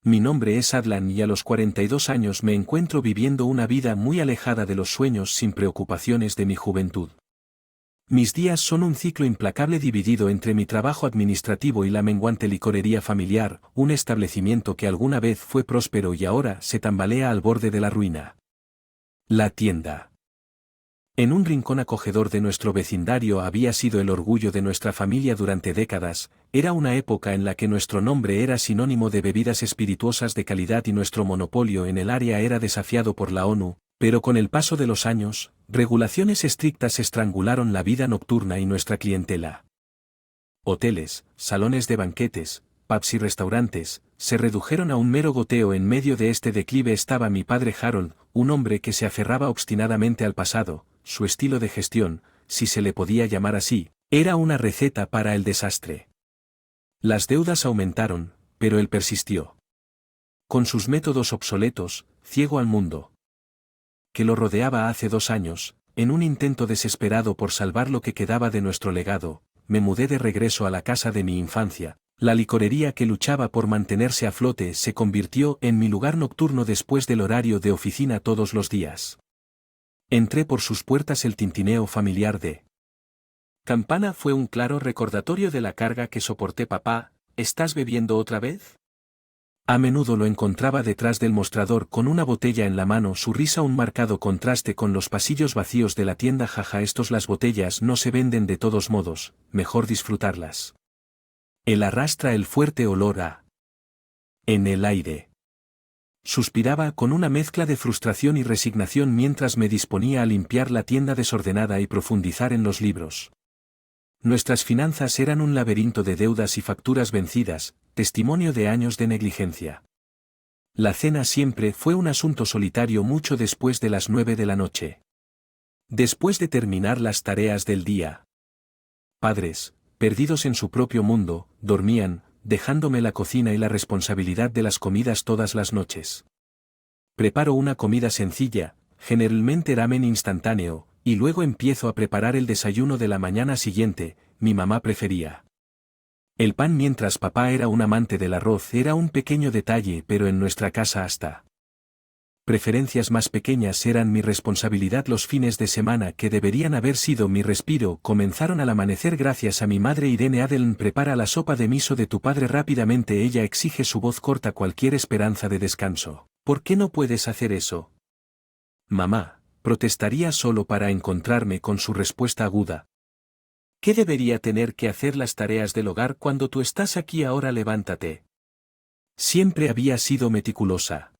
Mi nombre es Adlan y a los 42 años me encuentro viviendo una vida muy alejada de los sueños sin preocupaciones de mi juventud. Mis días son un ciclo implacable dividido entre mi trabajo administrativo y la menguante licorería familiar, un establecimiento que alguna vez fue próspero y ahora se tambalea al borde de la ruina. La tienda. En un rincón acogedor de nuestro vecindario había sido el orgullo de nuestra familia durante décadas, era una época en la que nuestro nombre era sinónimo de bebidas espirituosas de calidad y nuestro monopolio en el área era desafiado por la ONU, pero con el paso de los años, regulaciones estrictas estrangularon la vida nocturna y nuestra clientela. Hoteles, salones de banquetes, pubs y restaurantes, se redujeron a un mero goteo. En medio de este declive estaba mi padre Harold, un hombre que se aferraba obstinadamente al pasado. Su estilo de gestión, si se le podía llamar así, era una receta para el desastre. Las deudas aumentaron, pero él persistió. Con sus métodos obsoletos, ciego al mundo que lo rodeaba hace 2 años, en un intento desesperado por salvar lo que quedaba de nuestro legado, me mudé de regreso a la casa de mi infancia. La licorería que luchaba por mantenerse a flote se convirtió en mi lugar nocturno después del horario de oficina todos los días. Entré por sus puertas. El tintineo familiar de campana fue un claro recordatorio de la carga que soporté. Papá, ¿estás bebiendo otra vez? A menudo lo encontraba detrás del mostrador con una botella en la mano, su risa un marcado contraste con los pasillos vacíos de la tienda. Jaja, las botellas no se venden de todos modos, mejor disfrutarlas. Él arrastra el fuerte olor a en el aire. Suspiraba con una mezcla de frustración y resignación mientras me disponía a limpiar la tienda desordenada y profundizar en los libros. Nuestras finanzas eran un laberinto de deudas y facturas vencidas, testimonio de años de negligencia. La cena siempre fue un asunto solitario mucho después de las 9 de la noche. Después de terminar las tareas del día. Padres, perdidos en su propio mundo, dormían, dejándome la cocina y la responsabilidad de las comidas todas las noches. Preparo una comida sencilla, generalmente ramen instantáneo, y luego empiezo a preparar el desayuno de la mañana siguiente. Mi mamá prefería el pan mientras papá era un amante del arroz. Era un pequeño detalle, pero en nuestra casa hasta preferencias más pequeñas eran mi responsabilidad. Los fines de semana, que deberían haber sido mi respiro, comenzaron al amanecer gracias a mi madre. Irene Adeln prepara la sopa de miso de tu padre rápidamente. Ella exige, su voz corta cualquier esperanza de descanso. ¿Por qué no puedes hacer eso? Mamá, protestaría solo para encontrarme con su respuesta aguda. ¿Qué debería tener que hacer las tareas del hogar cuando tú estás aquí? Ahora levántate. Siempre había sido meticulosa.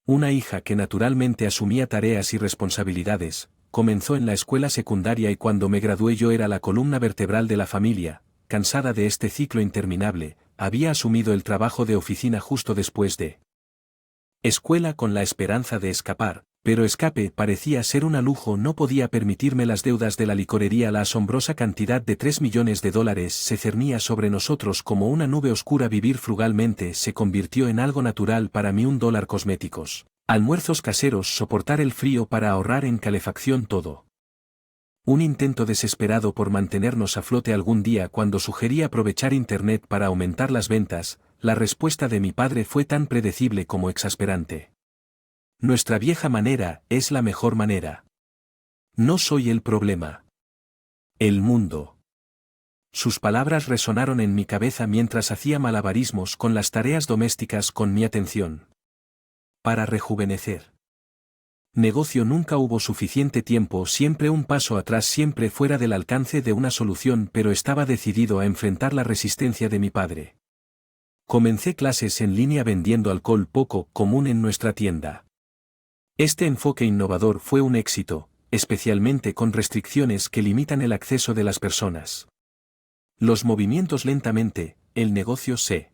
Una hija que naturalmente asumía tareas y responsabilidades, comenzó en la escuela secundaria y cuando me gradué yo era la columna vertebral de la familia. Cansada de este ciclo interminable, había asumido el trabajo de oficina justo después de escuela con la esperanza de escapar, pero escape parecía ser un lujo. No podía permitirme las deudas de la licorería. La asombrosa cantidad de $3 millones se cernía sobre nosotros como una nube oscura. Vivir frugalmente se convirtió en algo natural para mí. $1 cosméticos, almuerzos caseros, soportar el frío para ahorrar en calefacción, todo un intento desesperado por mantenernos a flote. Algún día, cuando sugerí aprovechar Internet para aumentar las ventas, la respuesta de mi padre fue tan predecible como exasperante. Nuestra vieja manera es la mejor manera. No soy el problema. El mundo. Sus palabras resonaron en mi cabeza mientras hacía malabarismos con las tareas domésticas. Con mi atención para rejuvenecer negocio nunca hubo suficiente tiempo, siempre un paso atrás, siempre fuera del alcance de una solución, pero estaba decidido a enfrentar la resistencia de mi padre. Comencé clases en línea vendiendo alcohol, poco común en nuestra tienda. Este enfoque innovador fue un éxito, especialmente con restricciones que limitan el acceso de las personas. Los movimientos lentamente, el negocio se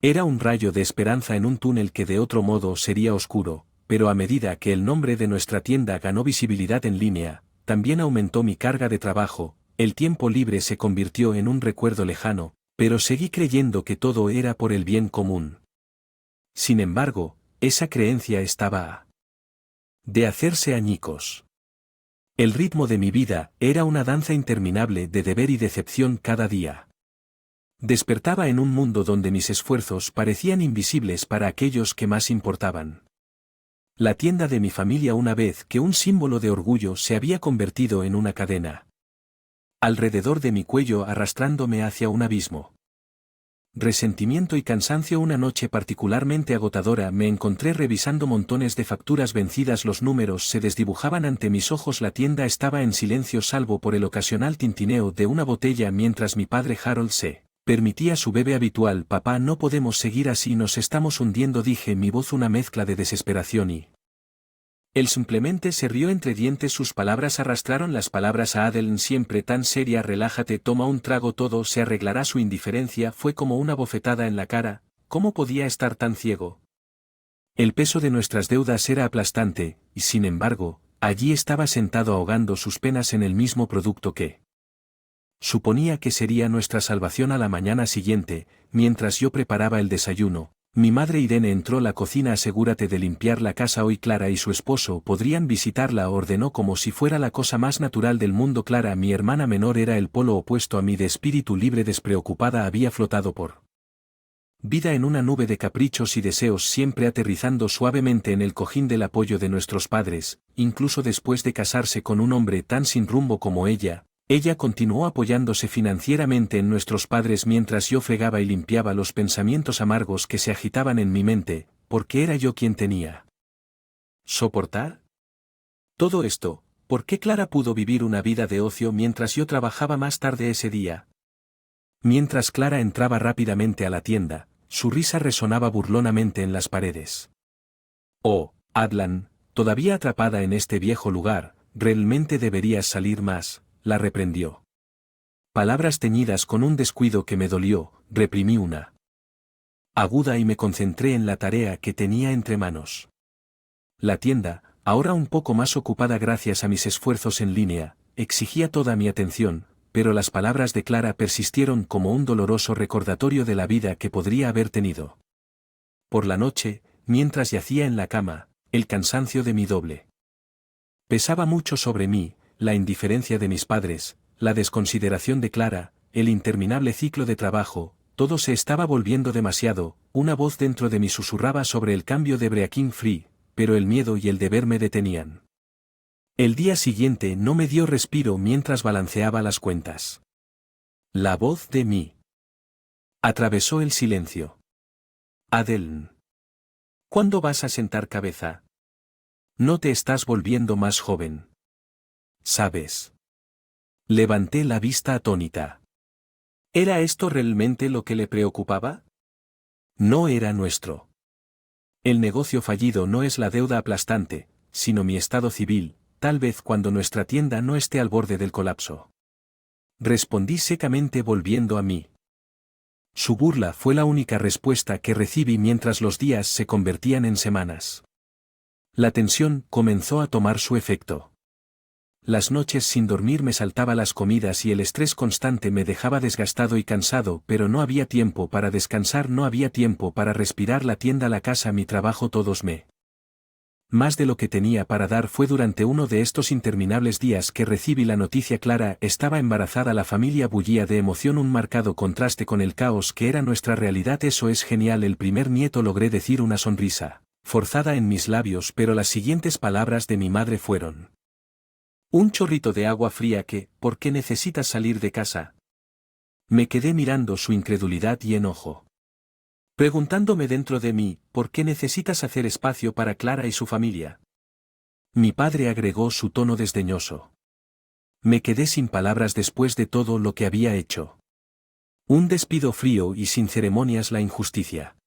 era un rayo de esperanza en un túnel que de otro modo sería oscuro. Pero a medida que el nombre de nuestra tienda ganó visibilidad en línea, también aumentó mi carga de trabajo. El tiempo libre se convirtió en un recuerdo lejano, pero seguí creyendo que todo era por el bien común. Sin embargo, esa creencia estaba de hacerse añicos. El ritmo de mi vida era una danza interminable de deber y decepción cada día. Despertaba en un mundo donde mis esfuerzos parecían invisibles para aquellos que más importaban. La tienda de mi familia, una vez que un símbolo de orgullo, se había convertido en una cadena alrededor de mi cuello, arrastrándome hacia un abismo. Resentimiento y cansancio. Una noche particularmente agotadora me encontré revisando montones de facturas vencidas. Los números se desdibujaban ante mis ojos. La tienda estaba en silencio salvo por el ocasional tintineo de una botella mientras mi padre Harold se permitía su bebe habitual. Papá, no podemos seguir así, nos estamos hundiendo, dije, mi voz una mezcla de desesperación y... Él simplemente se rió entre dientes. Sus palabras arrastraron las palabras a Adeline, siempre tan seria. Relájate, toma un trago, todo se arreglará. Su indiferencia fue como una bofetada en la cara. ¿Cómo podía estar tan ciego? El peso de nuestras deudas era aplastante, y sin embargo, allí estaba sentado ahogando sus penas en el mismo producto que suponía que sería nuestra salvación. A la mañana siguiente, mientras yo preparaba el desayuno, mi madre Irene entró a la cocina. Asegúrate de limpiar la casa hoy, Clara y su esposo podrían visitarla, ordenó como si fuera la cosa más natural del mundo. Clara, mi hermana menor, era el polo opuesto a mí, de espíritu libre, despreocupada. Había flotado por vida en una nube de caprichos y deseos, siempre aterrizando suavemente en el cojín del apoyo de nuestros padres. Incluso después de casarse con un hombre tan sin rumbo como ella continuó apoyándose financieramente en nuestros padres. Mientras yo fregaba y limpiaba los pensamientos amargos que se agitaban en mi mente, ¿por qué era yo quien tenía soportar todo esto? ¿Por qué Clara pudo vivir una vida de ocio mientras yo trabajaba? Más tarde ese día, mientras Clara entraba rápidamente a la tienda, su risa resonaba burlonamente en las paredes. Oh, Adlan, todavía atrapada en este viejo lugar, realmente deberías salir más, la reprendió. Palabras teñidas con un descuido que me dolió. Reprimí una aguda y me concentré en la tarea que tenía entre manos. La tienda, ahora un poco más ocupada gracias a mis esfuerzos en línea, exigía toda mi atención, pero las palabras de Clara persistieron como un doloroso recordatorio de la vida que podría haber tenido. Por la noche, mientras yacía en la cama, el cansancio de mi doble pesaba mucho sobre mí. La indiferencia de mis padres, la desconsideración de Clara, el interminable ciclo de trabajo, todo se estaba volviendo demasiado. Una voz dentro de mí susurraba sobre el cambio de Breaking Free, pero el miedo y el deber me detenían. El día siguiente no me dio respiro mientras balanceaba las cuentas. La voz de mí atravesó el silencio. Adeline, ¿cuándo vas a sentar cabeza? No te estás volviendo más joven, ¿sabes? Levanté la vista atónita. ¿Era esto realmente lo que le preocupaba? No era nuestro. El negocio fallido no es la deuda aplastante, sino mi estado civil, tal vez cuando nuestra tienda no esté al borde del colapso. Respondí secamente volviendo a mí. Su burla fue la única respuesta que recibí mientras los días se convertían en semanas. La tensión comenzó a tomar su efecto. Las noches sin dormir me saltaba las comidas y el estrés constante me dejaba desgastado y cansado, pero no había tiempo para descansar, no había tiempo para respirar. La tienda, la casa, mi trabajo, todos me más de lo que tenía para dar. Fue durante uno de estos interminables días que recibí la noticia. Clara estaba embarazada. La familia bullía de emoción, un marcado contraste con el caos que era nuestra realidad. Eso es genial, el primer nieto, logré decir, una sonrisa forzada en mis labios, pero las siguientes palabras de mi madre fueron un chorrito de agua fría. ¿Por qué necesitas salir de casa? Me quedé mirando su incredulidad y enojo, preguntándome dentro de mí, ¿por qué necesitas hacer espacio para Clara y su familia? Mi padre agregó su tono desdeñoso. Me quedé sin palabras después de todo lo que había hecho. Un despido frío y sin ceremonias, la injusticia.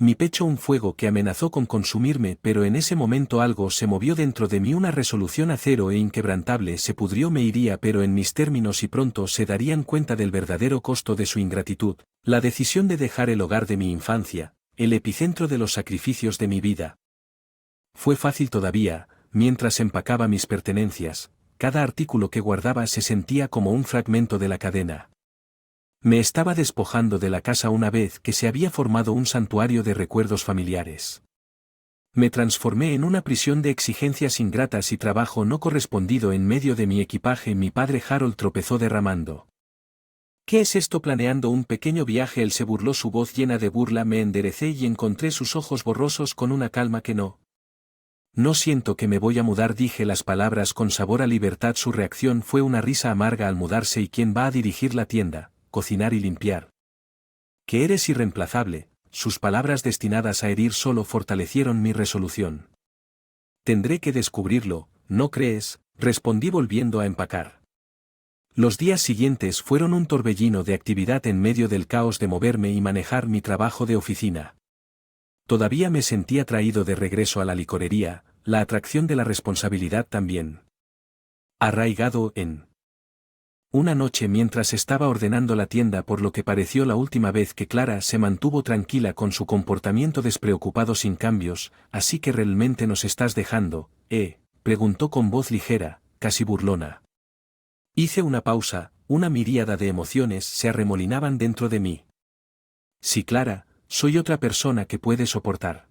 Mi pecho un fuego que amenazó con consumirme, pero en ese momento algo se movió dentro de mí, una resolución acero e inquebrantable. Se pudrió, me iría, pero en mis términos, y pronto se darían cuenta del verdadero costo de su ingratitud. La decisión de dejar el hogar de mi infancia, el epicentro de los sacrificios de mi vida. Fue fácil todavía, mientras empacaba mis pertenencias, cada artículo que guardaba se sentía como un fragmento de la cadena. Me estaba despojando de la casa una vez que se había formado un santuario de recuerdos familiares. Me transformé en una prisión de exigencias ingratas y trabajo no correspondido en medio de mi equipaje. Mi padre Harold tropezó derramando ¿Qué es esto? Planeando un pequeño viaje? Él se burló, su voz llena de burla. Me enderecé y encontré sus ojos borrosos con una calma que no. No siento que me voy a mudar, dije las palabras con sabor a libertad. Su reacción fue una risa amarga al mudarse. ¿Y quién va a dirigir la tienda, cocinar y limpiar? Que eres irreemplazable. Sus palabras destinadas a herir solo fortalecieron mi resolución. Tendré que descubrirlo, ¿no crees?, respondí volviendo a empacar. Los días siguientes fueron un torbellino de actividad en medio del caos de moverme y manejar mi trabajo de oficina. Todavía me sentía atraído de regreso a la licorería, la atracción de la responsabilidad también. Arraigado en una noche mientras estaba ordenando la tienda, por lo que pareció la última vez que Clara se mantuvo tranquila con su comportamiento despreocupado sin cambios. ¿Así que realmente nos estás dejando, preguntó con voz ligera, casi burlona. Hice una pausa, una miríada de emociones se arremolinaban dentro de mí. Sí, Clara, soy otra persona que puede soportar.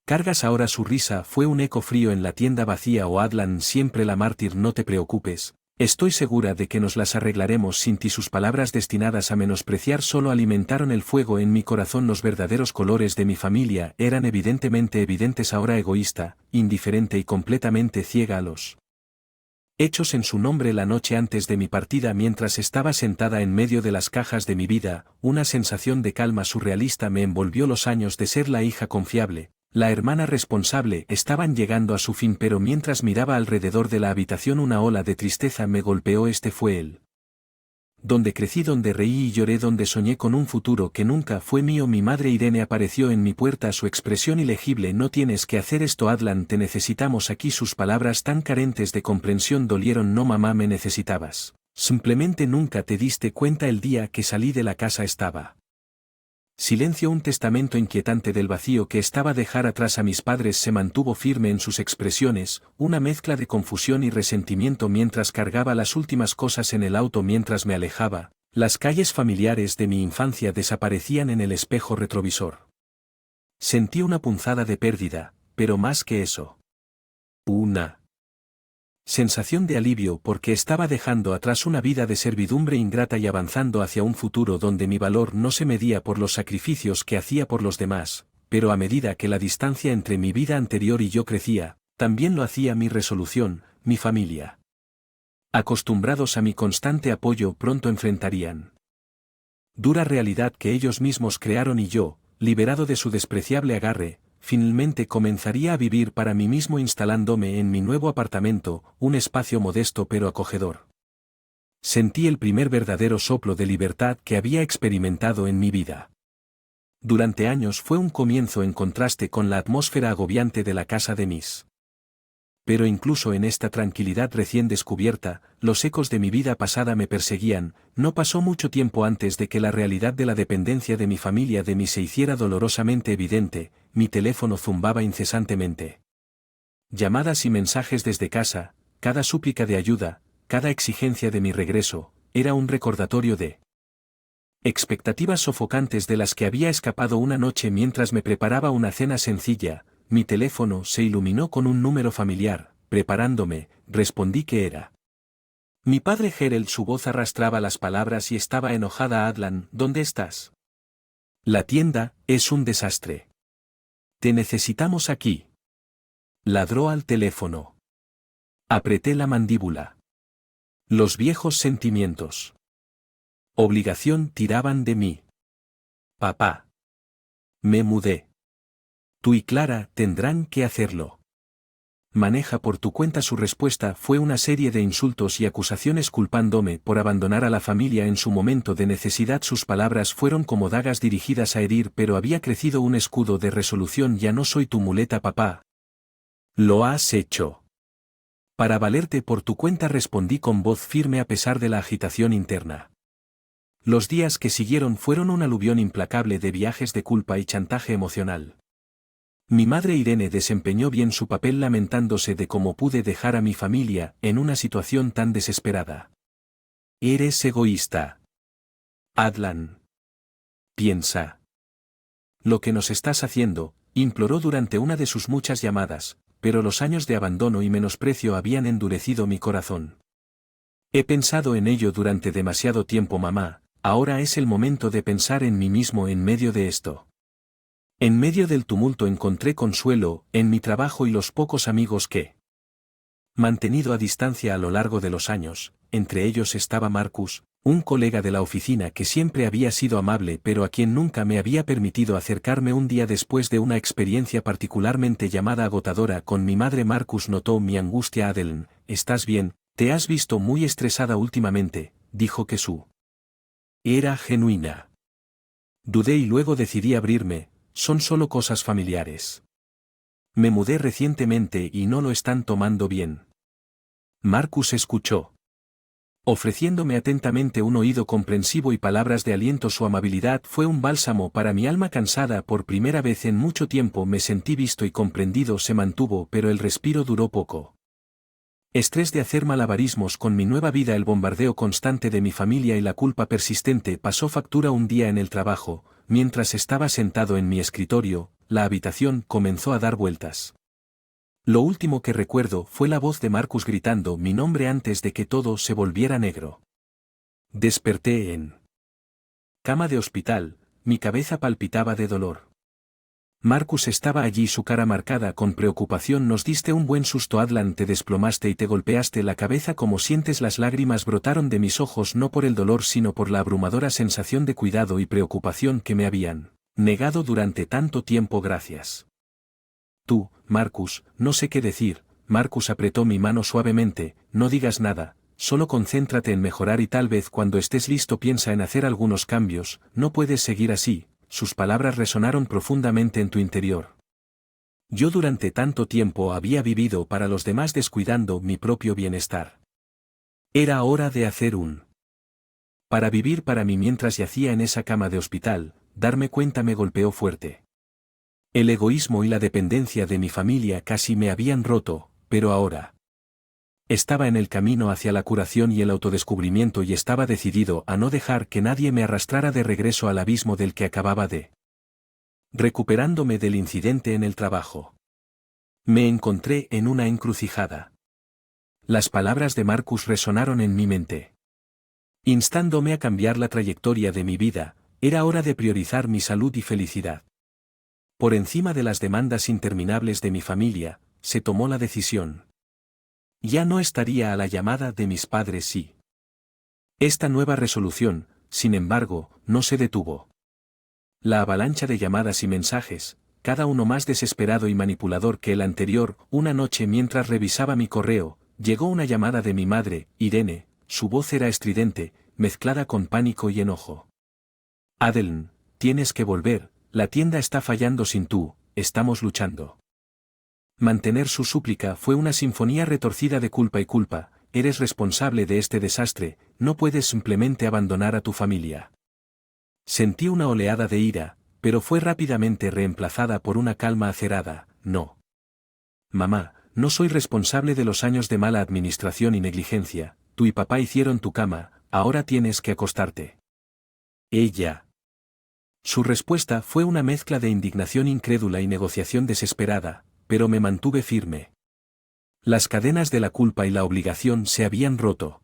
¿Cargas ahora? Su risa fue un eco frío en la tienda vacía. O Adlan, siempre la mártir. No te preocupes, estoy segura de que nos las arreglaremos sin ti. Sus palabras destinadas a menospreciar solo alimentaron el fuego en mi corazón. Los verdaderos colores de mi familia eran evidentemente evidentes ahora: egoísta, indiferente y completamente ciega a los hechos en su nombre. La noche antes de mi partida, mientras estaba sentada en medio de las cajas de mi vida, una sensación de calma surrealista me envolvió. Los años de ser la hija confiable, la hermana responsable, estaban llegando a su fin, pero mientras miraba alrededor de la habitación una ola de tristeza me golpeó. Este fue él. Donde crecí, donde reí y lloré, donde soñé con un futuro que nunca fue mío. Mi madre Irene apareció en mi puerta, su expresión ilegible. No tienes que hacer esto, Adlan, te necesitamos aquí. Sus palabras tan carentes de comprensión dolieron. No, mamá, me necesitabas. Simplemente nunca te diste cuenta. El día que salí de la casa estaba. Silencio. Un testamento inquietante del vacío que estaba dejar atrás a mis padres. Se mantuvo firme en sus expresiones, una mezcla de confusión y resentimiento mientras cargaba las últimas cosas en el auto. Mientras me alejaba, las calles familiares de mi infancia desaparecían en el espejo retrovisor. Sentí una punzada de pérdida, pero más que eso, una sensación de alivio, porque estaba dejando atrás una vida de servidumbre ingrata y avanzando hacia un futuro donde mi valor no se medía por los sacrificios que hacía por los demás. Pero a medida que la distancia entre mi vida anterior y yo crecía, también lo hacía mi resolución, mi familia. Acostumbrados a mi constante apoyo, pronto enfrentarían dura realidad que ellos mismos crearon, y yo, liberado de su despreciable agarre, finalmente comenzaría a vivir para mí mismo, instalándome en mi nuevo apartamento, un espacio modesto pero acogedor. Sentí el primer verdadero soplo de libertad que había experimentado en mi vida. Durante años fue un comienzo en contraste con la atmósfera agobiante de la casa de mis. Pero incluso en esta tranquilidad recién descubierta, los ecos de mi vida pasada me perseguían. No pasó mucho tiempo antes de que la realidad de la dependencia de mi familia de mí se hiciera dolorosamente evidente. Mi teléfono zumbaba incesantemente. Llamadas y mensajes desde casa, cada súplica de ayuda, cada exigencia de mi regreso, era un recordatorio de expectativas sofocantes de las que había escapado una noche mientras me preparaba una cena sencilla. Mi teléfono se iluminó con un número familiar. Preparándome, respondí que era mi padre Gerald. Su voz arrastraba las palabras y estaba enojada. Adlan, ¿dónde estás? La tienda es un desastre. Te necesitamos aquí. Ladró al teléfono. Apreté la mandíbula. Los viejos sentimientos. Obligación tiraban de mí. Papá. Me mudé. Tú y Clara tendrán que hacerlo. Maneja por tu cuenta. Su respuesta fue una serie de insultos y acusaciones culpándome por abandonar a la familia en su momento de necesidad. Sus palabras fueron como dagas dirigidas a herir, pero había crecido un escudo de resolución. Ya no soy tu muleta, papá. Lo has hecho. Para valerte por tu cuenta, respondí con voz firme a pesar de la agitación interna. Los días que siguieron fueron un aluvión implacable de viajes de culpa y chantaje emocional. Mi madre Irene desempeñó bien su papel, lamentándose de cómo pude dejar a mi familia en una situación tan desesperada. Eres egoísta, Adlan. Piensa lo que nos estás haciendo, imploró durante una de sus muchas llamadas, pero los años de abandono y menosprecio habían endurecido mi corazón. He pensado en ello durante demasiado tiempo, mamá, ahora es el momento de pensar en mí mismo en medio de esto. En medio del tumulto encontré consuelo, en mi trabajo y los pocos amigos que mantenido a distancia a lo largo de los años. Entre ellos estaba Marcus, un colega de la oficina que siempre había sido amable pero a quien nunca me había permitido acercarme un día después de una experiencia particularmente llamada agotadora con mi madre. Marcus notó mi angustia. Adeline, ¿estás bien? Te has visto muy estresada últimamente, dijo que su era genuina. Dudé y luego decidí abrirme, son solo cosas familiares. Me mudé recientemente y no lo están tomando bien. Marcus escuchó, ofreciéndome atentamente un oído comprensivo y palabras de aliento. Su amabilidad fue un bálsamo para mi alma cansada. Por primera vez en mucho tiempo me sentí visto y comprendido. Se mantuvo, pero el respiro duró poco. Estrés de hacer malabarismos con mi nueva vida, el bombardeo constante de mi familia y la culpa persistente pasó factura. Un día en el trabajo, mientras estaba sentado en mi escritorio, la habitación comenzó a dar vueltas. Lo último que recuerdo fue la voz de Marcus gritando mi nombre antes de que todo se volviera negro. Desperté en cama de hospital, mi cabeza palpitaba de dolor. Marcus estaba allí, su cara marcada con preocupación. Nos diste un buen susto, Adlan, te desplomaste y te golpeaste la cabeza. ¿Cómo sientes? Las lágrimas brotaron de mis ojos, no por el dolor sino por la abrumadora sensación de cuidado y preocupación que me habían negado durante tanto tiempo. Gracias. Tú, Marcus, no sé qué decir. Marcus apretó mi mano suavemente. No digas nada, solo concéntrate en mejorar y tal vez cuando estés listo piensa en hacer algunos cambios. No puedes seguir así. Sus palabras resonaron profundamente en tu interior. Yo durante tanto tiempo había vivido para los demás descuidando mi propio bienestar. Era hora de hacer para vivir para mí. Mientras yacía en esa cama de hospital, darme cuenta me golpeó fuerte. El egoísmo y la dependencia de mi familia casi me habían roto, pero ahora estaba en el camino hacia la curación y el autodescubrimiento y estaba decidido a no dejar que nadie me arrastrara de regreso al abismo del que acababa de recuperándome del incidente en el trabajo. Me encontré en una encrucijada. Las palabras de Marcus resonaron en mi mente, instándome a cambiar la trayectoria de mi vida. Era hora de priorizar mi salud y felicidad. Por encima de las demandas interminables de mi familia, se tomó la decisión. Ya no estaría a la llamada de mis padres y esta nueva resolución, sin embargo, no se detuvo. La avalancha de llamadas y mensajes, cada uno más desesperado y manipulador que el anterior. Una noche mientras revisaba mi correo, llegó una llamada de mi madre, Irene. Su voz era estridente, mezclada con pánico y enojo. Adeline, tienes que volver, la tienda está fallando sin tú, estamos luchando. Mantener su súplica fue una sinfonía retorcida de culpa y culpa. Eres responsable de este desastre, no puedes simplemente abandonar a tu familia. Sentí una oleada de ira, pero fue rápidamente reemplazada por una calma acerada. No. Mamá, no soy responsable de los años de mala administración y negligencia. Tú y papá hicieron tu cama, ahora tienes que acostarte. Ella. Su respuesta fue una mezcla de indignación incrédula y negociación desesperada, pero me mantuve firme. Las cadenas de la culpa y la obligación se habían roto.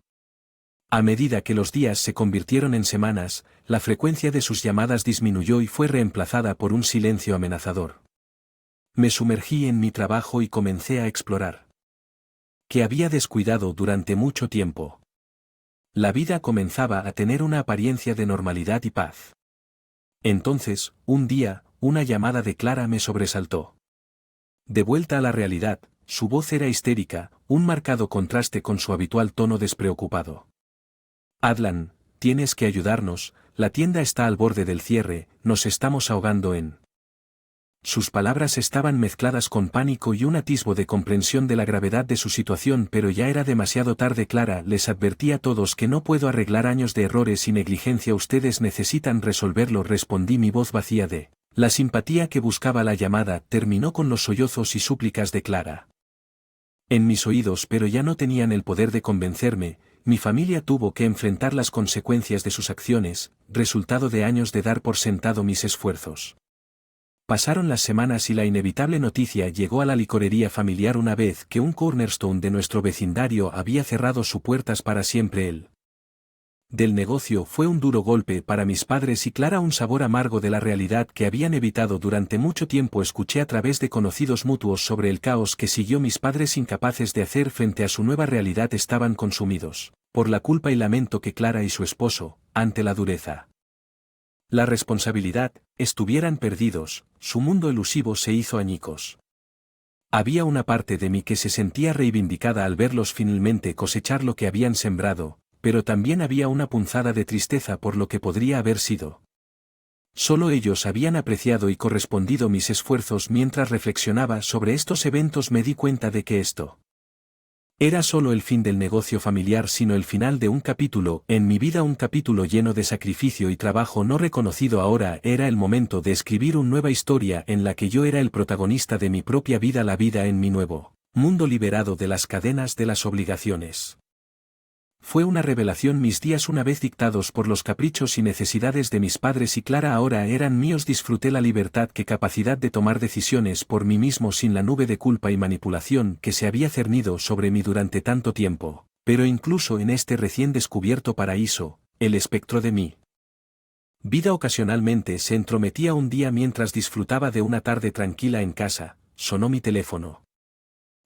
A medida que los días se convirtieron en semanas, la frecuencia de sus llamadas disminuyó y fue reemplazada por un silencio amenazador. Me sumergí en mi trabajo y comencé a explorar que había descuidado durante mucho tiempo. La vida comenzaba a tener una apariencia de normalidad y paz. Entonces, un día, una llamada de Clara me sobresaltó. De vuelta a la realidad, su voz era histérica, un marcado contraste con su habitual tono despreocupado. Adlan, tienes que ayudarnos, la tienda está al borde del cierre, nos estamos ahogando en. Sus palabras estaban mezcladas con pánico y un atisbo de comprensión de la gravedad de su situación, pero ya era demasiado tarde. Clara, les advertí a todos que no puedo arreglar años de errores y negligencia, ustedes necesitan resolverlo, respondí, mi voz vacía de la simpatía que buscaba. La llamada terminó con los sollozos y súplicas de Clara en mis oídos, pero ya no tenían el poder de convencerme. Mi familia tuvo que enfrentar las consecuencias de sus acciones, resultado de años de dar por sentado mis esfuerzos. Pasaron las semanas y la inevitable noticia llegó a la licorería familiar una vez que un cornerstone de nuestro vecindario había cerrado sus puertas para siempre. El del negocio fue un duro golpe para mis padres y Clara, un sabor amargo de la realidad que habían evitado durante mucho tiempo. Escuché a través de conocidos mutuos sobre el caos que siguió. Mis padres, incapaces de hacer frente a su nueva realidad, estaban consumidos por la culpa, y lamento que Clara y su esposo, ante la dureza, la responsabilidad, estuvieran perdidos. Su mundo elusivo se hizo añicos. Había una parte de mí que se sentía reivindicada al verlos finalmente cosechar lo que habían sembrado, pero también había una punzada de tristeza por lo que podría haber sido. Solo ellos habían apreciado y correspondido mis esfuerzos. Mientras reflexionaba sobre estos eventos me di cuenta de que esto era solo el fin del negocio familiar, sino el final de un capítulo en mi vida, un capítulo lleno de sacrificio y trabajo no reconocido. Ahora era el momento de escribir una nueva historia en la que yo era el protagonista de mi propia vida, la vida en mi nuevo mundo, liberado de las cadenas de las obligaciones. Fue una revelación. Mis días, una vez dictados por los caprichos y necesidades de mis padres y Clara, ahora eran míos. Disfruté la libertad, que capacidad de tomar decisiones por mí mismo sin la nube de culpa y manipulación que se había cernido sobre mí durante tanto tiempo. Pero incluso en este recién descubierto paraíso, el espectro de mi vida ocasionalmente se entrometía. Un día, mientras disfrutaba de una tarde tranquila en casa, sonó mi teléfono.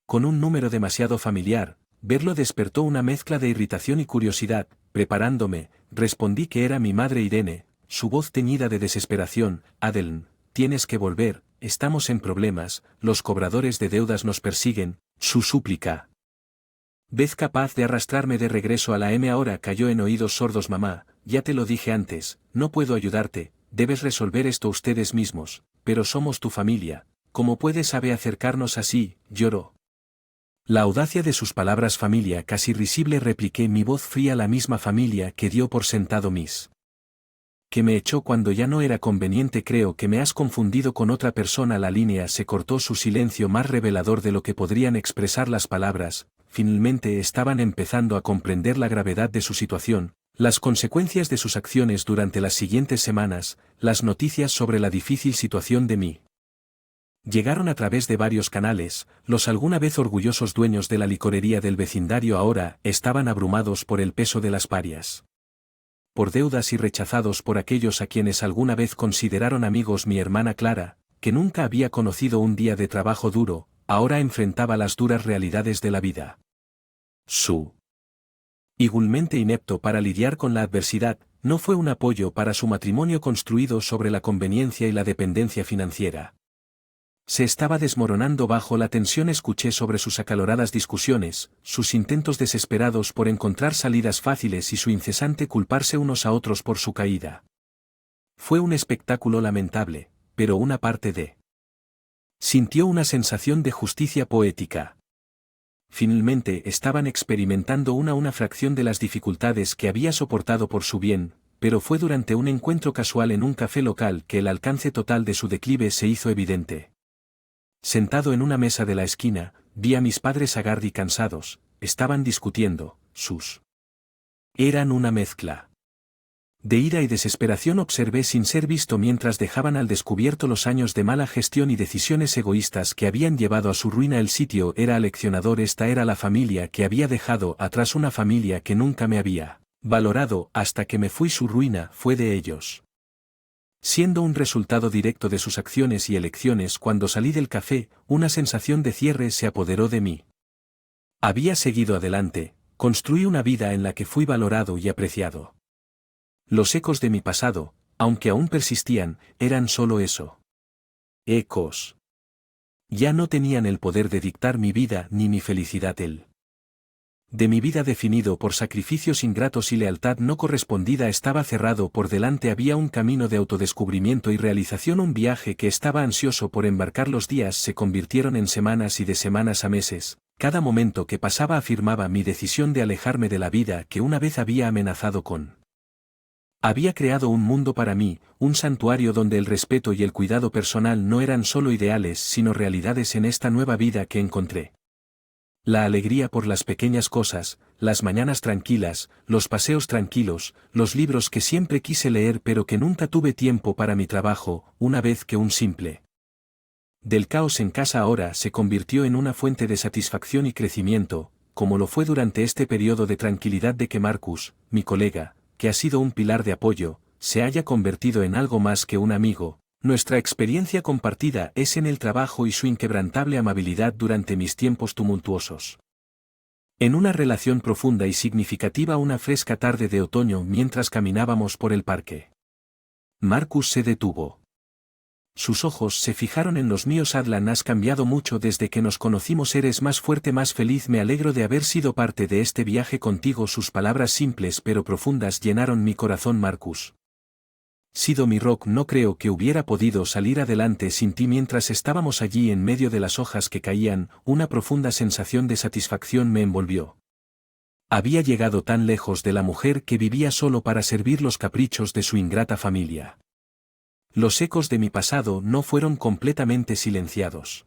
Con un número demasiado familiar, verlo despertó una mezcla de irritación y curiosidad. Preparándome, respondí que era mi madre Irene, su voz teñida de desesperación. Adeln, tienes que volver, estamos en problemas, los cobradores de deudas nos persiguen, su súplica. ¿Ves capaz de arrastrarme de regreso a la M? Ahora cayó en oídos sordos. Mamá, ya te lo dije antes, no puedo ayudarte, debes resolver esto ustedes mismos, pero somos tu familia, ¿cómo puedes saber acercarnos así? Lloró. La audacia de sus palabras. Familia, casi risible, repliqué, mi voz fría. La misma familia que dio por sentado mis que me echó cuando ya no era conveniente. Creo que me has confundido con otra persona. La línea se cortó, su silencio más revelador de lo que podrían expresar las palabras. Finalmente estaban empezando a comprender la gravedad de su situación, las consecuencias de sus acciones durante las siguientes semanas. Las noticias sobre la difícil situación de mí llegaron a través de varios canales. Los alguna vez orgullosos dueños de la licorería del vecindario ahora estaban abrumados por el peso de las parias, por deudas, y rechazados por aquellos a quienes alguna vez consideraron amigos. Mi hermana Clara, que nunca había conocido un día de trabajo duro, ahora enfrentaba las duras realidades de la vida. Su igualmente inepto para lidiar con la adversidad, no fue un apoyo para su matrimonio construido sobre la conveniencia y la dependencia financiera. Se estaba desmoronando bajo la tensión. Escuché sobre sus acaloradas discusiones, sus intentos desesperados por encontrar salidas fáciles y su incesante culparse unos a otros por su caída. Fue un espectáculo lamentable, pero una parte de sintió una sensación de justicia poética. Finalmente estaban experimentando una fracción de las dificultades que había soportado por su bien, pero fue durante un encuentro casual en un café local que el alcance total de su declive se hizo evidente. Sentado en una mesa de la esquina, vi a mis padres haggard y cansados. Estaban discutiendo. Sus eran una mezcla de ira y desesperación. Observé sin ser visto mientras dejaban al descubierto los años de mala gestión y decisiones egoístas que habían llevado a su ruina. El sitio era aleccionador. Esta era la familia que había dejado atrás, una familia que nunca me había valorado hasta que me fui. Su ruina fue de ellos, siendo un resultado directo de sus acciones y elecciones. Cuando salí del café, una sensación de cierre se apoderó de mí. Había seguido adelante, construí una vida en la que fui valorado y apreciado. Los ecos de mi pasado, aunque aún persistían, eran solo eso. Ecos. Ya no tenían el poder de dictar mi vida ni mi felicidad. El de mi vida, definido por sacrificios ingratos y lealtad no correspondida, estaba cerrado por delante. Había un camino de autodescubrimiento y realización, un viaje que estaba ansioso por embarcar. Los días se convirtieron en semanas y de semanas a meses. Cada momento que pasaba afirmaba mi decisión de alejarme de la vida que una vez había amenazado con. Había creado un mundo para mí, un santuario donde el respeto y el cuidado personal no eran solo ideales sino realidades. En esta nueva vida que encontré la alegría por las pequeñas cosas, las mañanas tranquilas, los paseos tranquilos, los libros que siempre quise leer pero que nunca tuve tiempo para. Mi trabajo, una vez que un simple Del caos en casa ahora se convirtió en una fuente de satisfacción y crecimiento, como lo fue durante este periodo de tranquilidad de que Marcus, mi colega, que ha sido un pilar de apoyo, se haya convertido en algo más que un amigo. Nuestra experiencia compartida es en el trabajo y su inquebrantable amabilidad durante mis tiempos tumultuosos. En una relación profunda y significativa una fresca tarde de otoño mientras caminábamos por el parque. Marcus se detuvo. Sus ojos se fijaron en los míos. Adlan, has cambiado mucho desde que nos conocimos, eres más fuerte, más feliz, me alegro de haber sido parte de este viaje contigo. Sus palabras simples pero profundas llenaron mi corazón. Marcus. Sido mi rock, no creo que hubiera podido salir adelante sin ti. Mientras estábamos allí en medio de las hojas que caían, una profunda sensación de satisfacción me envolvió. Había llegado tan lejos de la mujer que vivía solo para servir los caprichos de su ingrata familia. Los ecos de mi pasado no fueron completamente silenciados.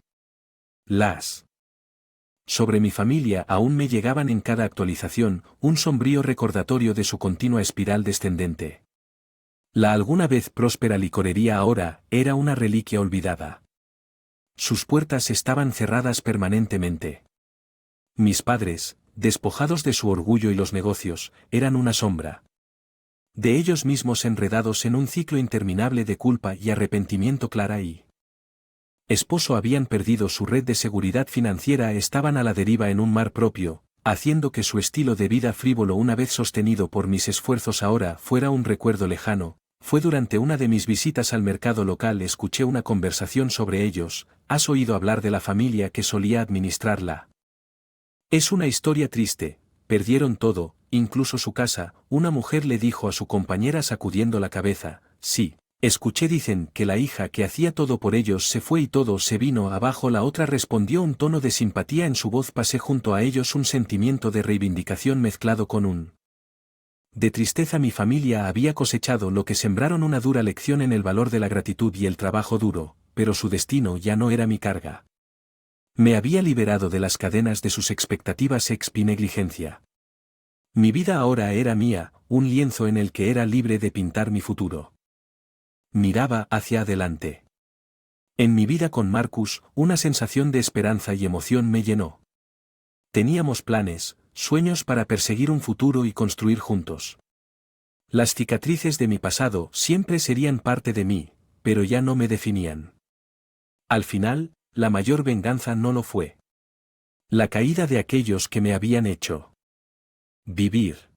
Sobre mi familia aún me llegaban en cada actualización, un sombrío recordatorio de su continua espiral descendente. La alguna vez próspera licorería ahora era una reliquia olvidada. Sus puertas estaban cerradas permanentemente. Mis padres, despojados de su orgullo y los negocios, eran una sombra. De ellos mismos enredados en un ciclo interminable de culpa y arrepentimiento. Clara y esposo habían perdido su red de seguridad financiera, estaban a la deriva en un mar propio, haciendo que su estilo de vida frívolo, una vez sostenido por mis esfuerzos, ahora fuera un recuerdo lejano. Fue durante una de mis visitas al mercado local, escuché una conversación sobre ellos. ¿Has oído hablar de la familia que solía administrarla? Es una historia triste, perdieron todo, incluso su casa. Una mujer le dijo a su compañera sacudiendo la cabeza. Sí, escuché, dicen que la hija que hacía todo por ellos se fue y todo se vino abajo. La otra respondió, un tono de simpatía en su voz. Pasé junto a ellos, un sentimiento de reivindicación mezclado con un de tristeza. Mi familia había cosechado lo que sembraron, una dura lección en el valor de la gratitud y el trabajo duro, pero su destino ya no era mi carga. Me había liberado de las cadenas de sus expectativas y negligencia. Mi vida ahora era mía, un lienzo en el que era libre de pintar mi futuro. Miraba hacia adelante. En mi vida con Marcus, una sensación de esperanza y emoción me llenó. Teníamos planes, sueños para perseguir un futuro y construir juntos. Las cicatrices de mi pasado siempre serían parte de mí, pero ya no me definían. Al final, la mayor venganza no lo fue. La caída de aquellos que me habían hecho vivir.